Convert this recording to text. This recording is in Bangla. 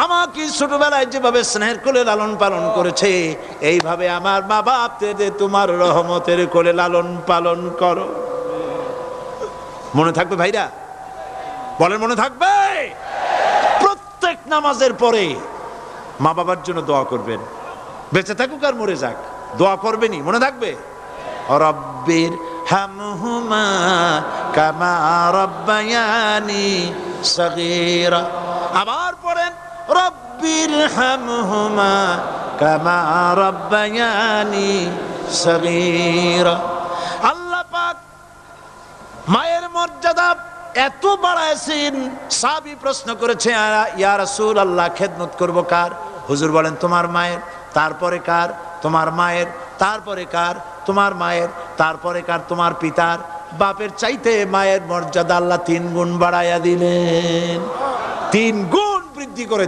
আমাকে ছোটবেলায় যেভাবে স্নেহের কোলে লালন পালন করেছে, এইভাবে আমার মা বাপদের তোমার রহমতের কোলে লালন পালন করো। মনে থাকবে ভাইরা? বলেন মনে থাকবে? প্রত্যেক নামাজের পরে মা বাবার জন্য দোয়া করবেন, বেঁচে থাকুক আর মরে যাক, দোয়া করবেনই। মনে থাকবে? রব্বির হামহুমা কামা রাব্বায়ানি সগীরা। আবার পড়েন রব্বির হামহুমা কামা রাব্বায়ানি সগীরা। আল্লাহ পাক মায়ের মর্যাদা এত বাড়াইছেন, সাহাবী প্রশ্ন করেছে ইয়া রাসূলুল্লাহ খেদমত করব কার? হুজুর বলেন তোমার মায়ের, তারপরে কার? তোমার মায়ের, তারপরে কার? তোমার মায়ের, তারপরে কার? তোমার পিতার। বাপের চাইতে মায়ের মর্যাদা আল্লাহ 3 গুণ বাড়াইয়া দিলেন, 3 গুণ বৃদ্ধি করে